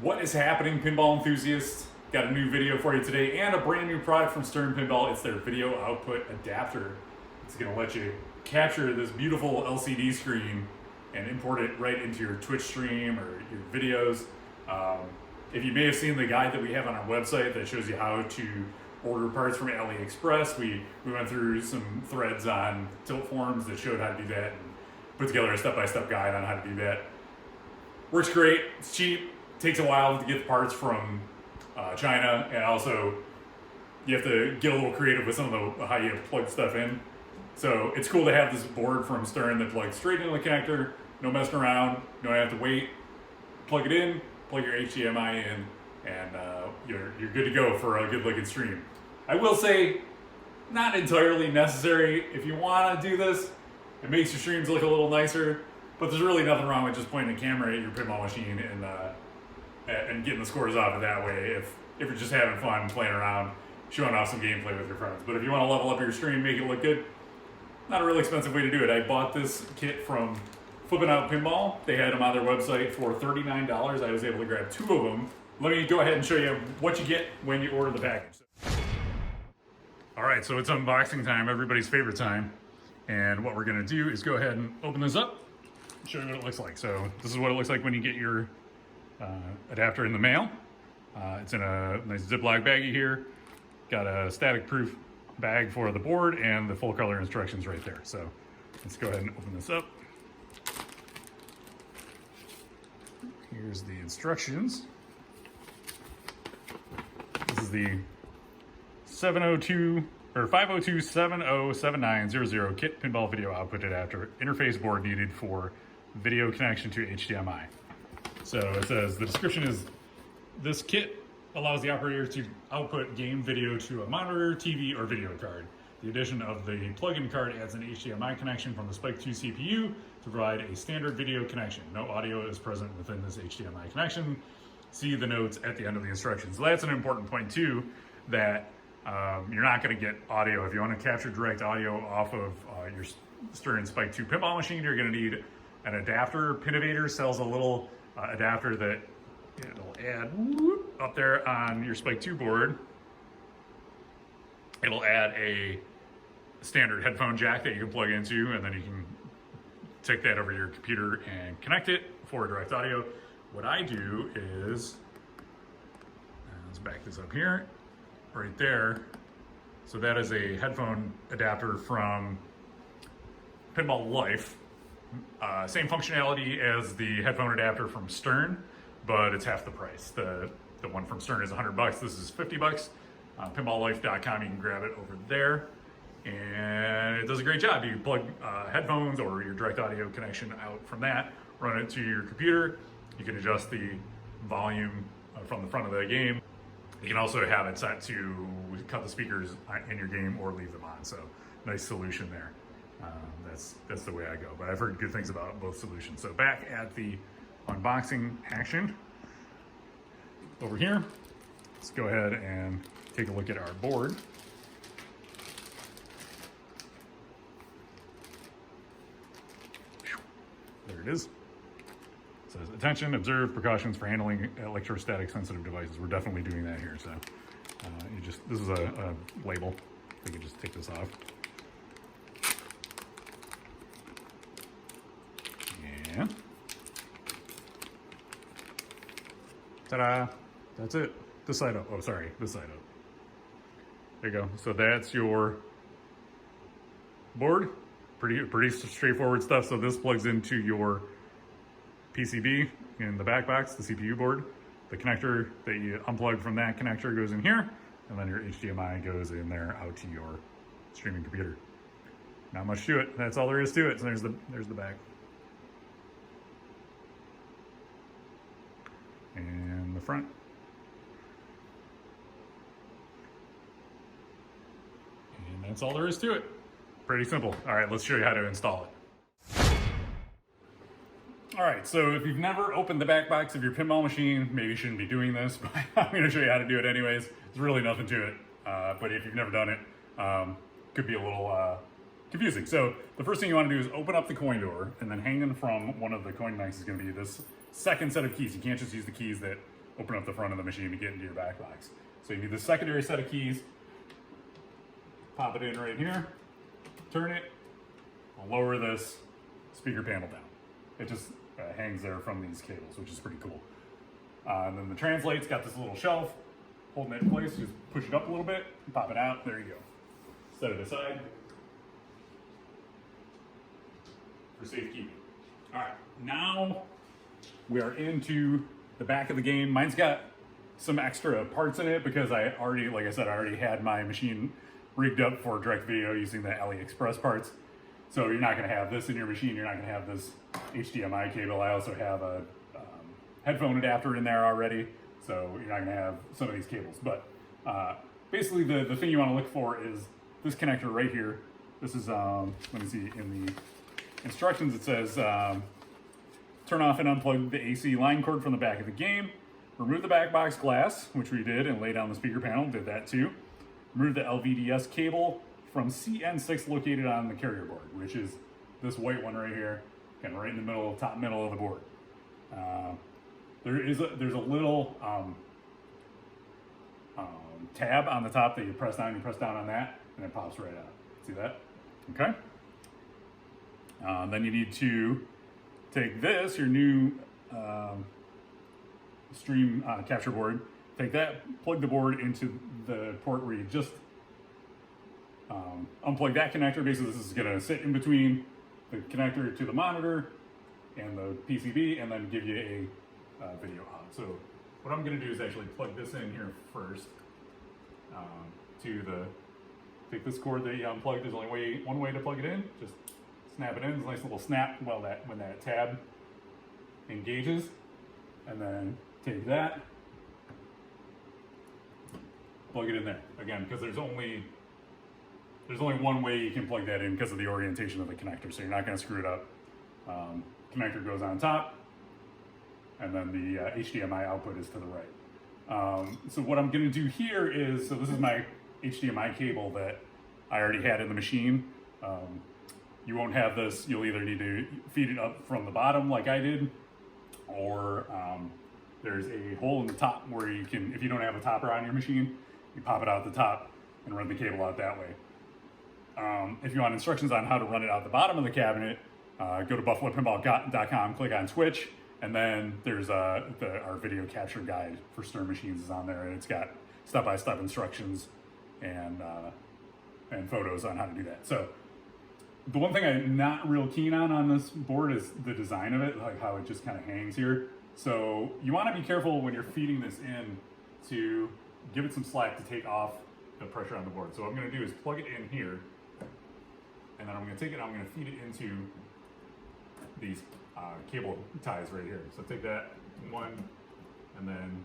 What is happening, pinball enthusiasts? Got a new video for you today and a brand new product from Stern Pinball. It's their video output adapter. It's going to let you capture this beautiful LCD screen and import it right into your Twitch stream or your videos. If you may have seen the guide that we have on our website that shows you how to order parts from AliExpress, we went through some threads on tilt forums that showed how to do that and put together a step-by-step guide on how to do that. Works great, it's cheap, takes a while to get the parts from China, and also you have to get a little creative with some of the how you plug stuff in. So it's cool to have this board from Stern that plugs straight into the connector, no messing around, you don't have to wait, plug it in, plug your HDMI in, and you're good to go for a good looking stream. I will say, not entirely necessary. If you want to do this, it makes your streams look a little nicer, but there's really nothing wrong with just pointing a camera at your pinball machine and getting the scores off it that way if you're just having fun playing around, showing off some gameplay with your friends. But if you want to level up your stream, make it look good, not a really expensive way to do it. I bought this kit from Flippin' Out Pinball. They had them on their website for $39. I was able to grab 2 of them. Let me go ahead and show you what you get when you order the package. All right, so it's unboxing time, everybody's favorite time. And what we're gonna do is go ahead and open this up, show you what it looks like. So this is what it looks like when you get your adapter in the mail. It's in a nice Ziploc baggie here. Got a static proof bag for the board and the full color instructions right there. So let's go ahead and open this up. Here's the instructions. This is the 502-707900 kit pinball video output adapter interface board needed for video connection to HDMI. So it says the description is this kit allows the operator to output game video to a monitor, TV, or video card. The addition of the plug-in card adds an HDMI connection from the Spike 2 CPU to provide a standard video connection. No audio is present within this HDMI connection. See the notes at the end of the instructions. So that's an important point too, that you're not going to get audio. If you want to capture direct audio off of your Stern Spike 2 pinball machine, you're going to need an adapter. Pinnovator sells a little adapter that it'll add up there on your Spike 2 board. It'll add a standard headphone jack that you can plug into, and then you can take that over your computer and connect it for direct audio. What I do is, let's back this up here, right there. So that is a headphone adapter from Pinball Life. Same functionality as the headphone adapter from Stern, but it's half the price. The one from Stern is $100. This is $50. Pinballlife.com, you can grab it over there. And it does a great job. You plug headphones or your direct audio connection out from that, run it to your computer. You can adjust the volume from the front of the game. You can also have it set to cut the speakers in your game or leave them on. So nice solution there. That's the way I go. But I've heard good things about both solutions. So back at the unboxing action over here, let's go ahead and take a look at our board. There it is. It says, attention, observe precautions for handling electrostatic sensitive devices. We're definitely doing that here. So this is a label. We can just take this off. Yeah. Ta-da, that's it. This side up, oh sorry, this side up. There you go, so that's your board. Pretty straightforward stuff. So this plugs into your PCB in the back box, the CPU board. The connector that you unplug from that connector goes in here, and then your HDMI goes in there out to your streaming computer. Not much to it, that's all there is to it. So there's the back. And the front. And that's all there is to it. Pretty simple. All right, let's show you how to install it. All right, so if you've never opened the back box of your pinball machine, maybe you shouldn't be doing this, but I'm gonna show you how to do it anyways. There's really nothing to it, but if you've never done it, could be a little confusing. So the first thing you want to do is open up the coin door, and then hanging from one of the coin banks is going to be this second set of keys. You can't just use the keys that open up the front of the machine to get into your back box. So you need the secondary set of keys. Pop it in right here, turn it, I'll lower this speaker panel down. It just hangs there from these cables, which is pretty cool. And then the translate's got this little shelf holding it in place. Just push it up a little bit, pop it out, there you go. Set it aside for safekeeping. All right, now we are into the back of the game. Mine's got some extra parts in it because I already, like I said, I already had my machine rigged up for direct video using the AliExpress parts. So you're not gonna have this in your machine. You're not gonna have this HDMI cable. I also have a headphone adapter in there already. So you're not gonna have some of these cables. But basically the thing you wanna look for is this connector right here. This is, let me see, in the instructions it says, turn off and unplug the AC line cord from the back of the game. Remove the back box glass, which we did, and lay down the speaker panel, did that too. Remove the LVDS cable from CN6 located on the carrier board, which is this white one right here, kind of right in the middle, top middle of the board. There's a little tab on the top that you press down on that, and it pops right out. See that? Okay. Then you need to take this, your new stream capture board, take that, plug the board into the port where you just unplug that connector. Basically, this is gonna sit in between the connector to the monitor and the PCB, and then give you a video out. So what I'm gonna do is actually plug this in here first take this cord that you unplugged. There's only one way to plug it in. Just snap it in. It's a nice little snap when that tab engages, and then take that, plug it in there again, because there's only one way you can plug that in because of the orientation of the connector, so you're not going to screw it up. Connector goes on top, and then the HDMI output is to the right. So what I'm going to do here is, so this is my HDMI cable that I already had in the machine. You won't have this. You'll either need to feed it up from the bottom like I did, or there's a hole in the top where you can, if you don't have a topper on your machine, you pop it out the top and run the cable out that way. If you want instructions on how to run it out the bottom of the cabinet, go to buffalopinball.com, click on Switch, and then there's our video capture guide for Stern machines is on there, and it's got step-by-step instructions and photos on how to do that. So the one thing I'm not real keen on this board is the design of it, like how it just kind of hangs here. So you want to be careful when you're feeding this in to give it some slack to take off the pressure on the board. So what I'm going to do is plug it in here, and then I'm going to take it, I'm going to feed it into these cable ties right here. So take that one, and then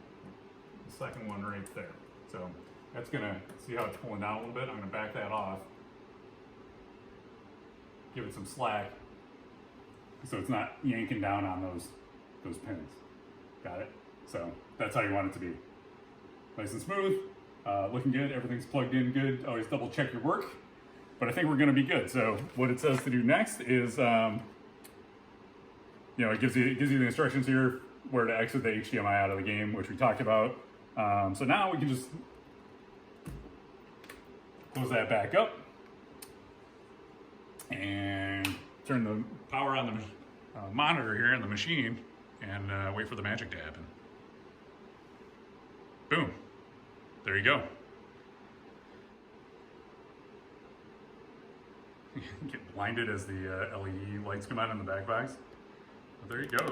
the second one right there. So that's going to, see how it's pulling down a little bit? I'm going to back that off, give it some slack so it's not yanking down on those pins. Got it? So that's how you want it to be. Nice and smooth, looking good, everything's plugged in good. Always double check your work, but I think we're gonna be good. So what it says to do next is, it gives you the instructions here where to exit the HDMI out of the game, which we talked about. So now we can just close that back up and turn the power on the monitor here in the machine, and wait for the magic to happen. Boom. There you go. Get blinded as the LED lights come on in the back box. But there you go.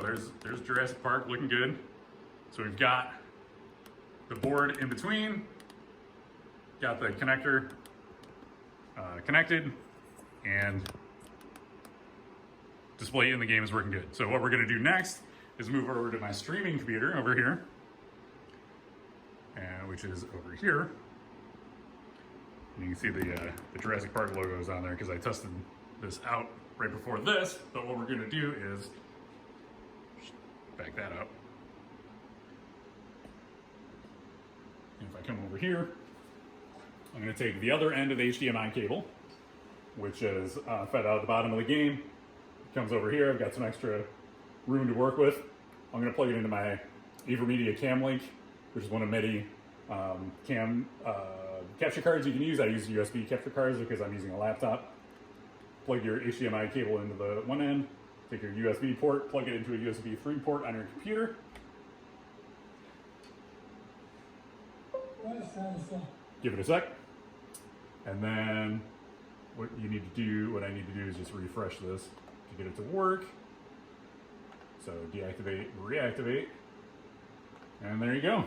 There's Jurassic Park looking good. So we've got the board in between, got the connector connected, and display in the game is working good. So what we're going to do next is move over to my streaming computer over here, which is over here. And you can see the Jurassic Park logos on there because I tested this out right before this. But what we're going to do is back that up. And if I come over here, I'm going to take the other end of the HDMI cable, which is fed out at the bottom of the game. It comes over here. I've got some extra room to work with. I'm going to plug it into my AverMedia Cam Link, which is one of many capture cards you can use. I use USB capture cards because I'm using a laptop. Plug your HDMI cable into the one end, take your USB port, plug it into a USB 3 port on your computer. Give it a sec. And then what I need to do is just refresh this to get it to work. So deactivate, reactivate, and there you go.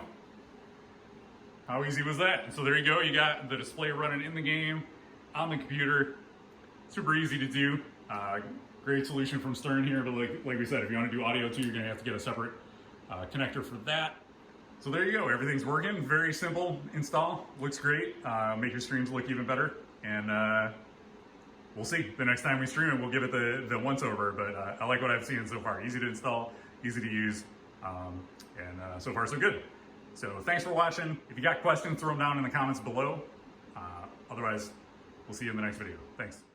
How easy was that? So there you go, you got the display running in the game, on the computer. Super easy to do. Great solution from Stern here, but like we said, if you want to do audio too, you're gonna have to get a separate connector for that. So there you go, everything's working. Very simple install, looks great. Make your streams look even better. And we'll see. The next time we stream it, we'll give it the once over, but I like what I've seen so far. Easy to install, easy to use, and so far so good. So thanks for watching. If you got questions, throw them down in the comments below. Otherwise, we'll see you in the next video. Thanks.